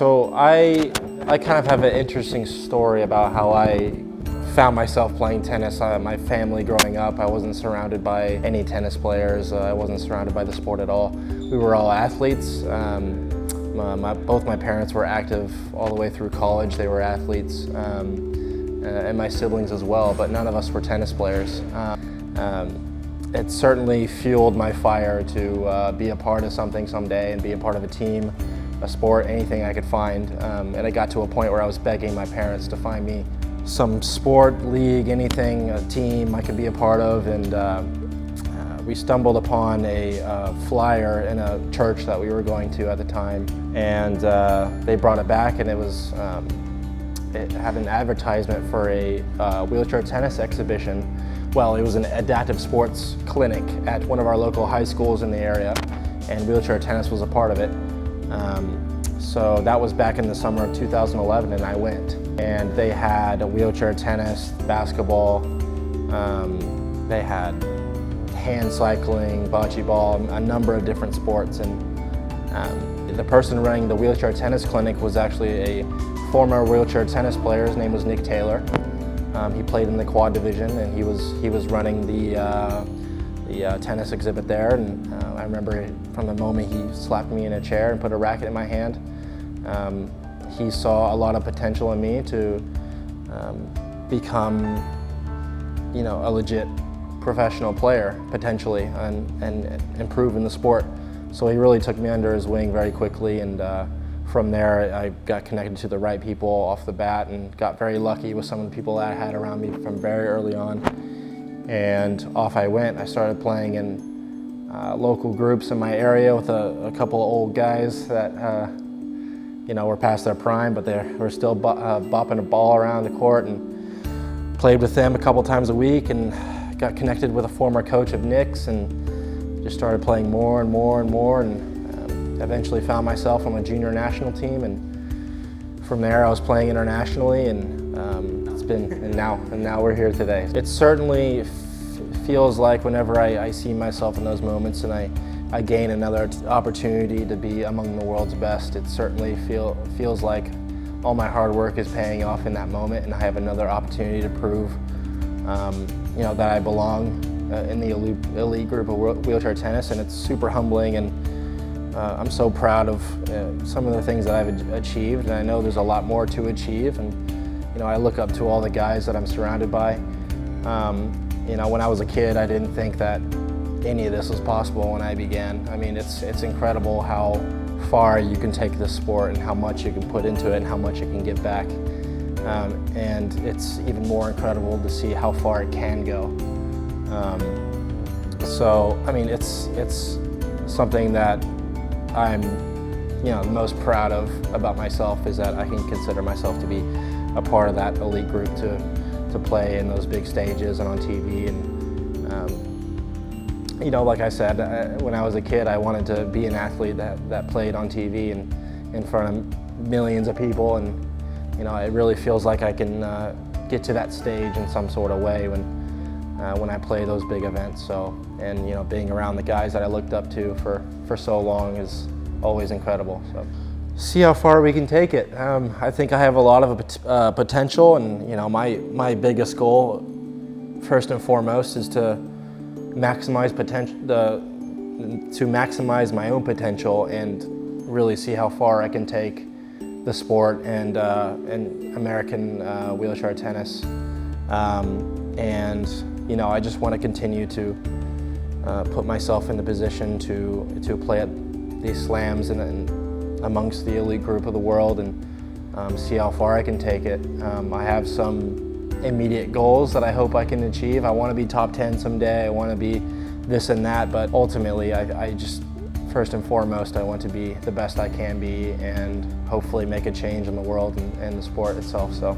So I kind of have an interesting story about how I found myself playing tennis. My family growing up, I wasn't surrounded by any tennis players. I wasn't surrounded by the sport at all. We were all athletes. Both my parents were active all the way through college. They were athletes, and my siblings as well, but none of us were tennis players. It certainly fueled my fire to be a part of something someday and be a part of a team, a sport, anything I could find. And it got to a point where I was begging my parents to find me some sport, league, anything, a team I could be a part of. And we stumbled upon a flyer in a church that we were going to at the time. And they brought it back, and it had an advertisement for a wheelchair tennis exhibition. Well, it was an adaptive sports clinic at one of our local high schools in the area, and wheelchair tennis was a part of it. So that was back in the summer of 2011, and I went. And they had a wheelchair tennis, basketball, they had hand cycling, bocce ball, a number of different sports. And the person running the wheelchair tennis clinic was actually a former wheelchair tennis player. His name was Nick Taylor. He played in the quad division, and he was running the tennis exhibit there. And I remember from the moment he slapped me in a chair and put a racket in my hand, he saw a lot of potential in me to become, a legit professional player potentially, and improve in the sport. So he really took me under his wing very quickly, and from there I got connected to the right people off the bat and got very lucky with some of the people that I had around me from very early on. And off I went. I started playing in local groups in my area with a couple of old guys that were past their prime, but they were still bopping a ball around the court, and played with them a couple times a week, and got connected with a former coach of Nick's, and just started playing more and more and more, and eventually found myself on a junior national team. And from there I was playing internationally, and now we're here today. It certainly feels like whenever I see myself in those moments and I gain another opportunity to be among the world's best, it certainly feels like all my hard work is paying off in that moment, and I have another opportunity to prove that I belong in the elite group of wheelchair tennis. And it's super humbling, and I'm so proud of some of the things that I've achieved, and I know there's a lot more to achieve. And I look up to all the guys that I'm surrounded by. When I was a kid, I didn't think that any of this was possible when I began. I mean, it's incredible how far you can take this sport, and how much you can put into it, and how much you can give back. And it's even more incredible to see how far it can go. So, I mean, it's something that I'm the most proud of about myself, is that I can consider myself to be a part of that elite group, to play in those big stages and on TV. And like I said, when I was a kid, I wanted to be an athlete that played on TV and in front of millions of people. And it really feels like I can get to that stage in some sort of way when I play those big events. So, and being around the guys that I looked up to for so long is always incredible. So, see how far we can take it. I think I have a lot of potential, and my biggest goal, first and foremost, is to maximize my own potential, and really see how far I can take the sport and American wheelchair tennis. And I just want to continue to put myself in the position to play at these slams and amongst the elite group of the world, and see how far I can take it. I have some immediate goals that I hope I can achieve. I want to be top 10 someday. I want to be this and that, but ultimately I just, first and foremost, I want to be the best I can be, and hopefully make a change in the world and the sport itself. So.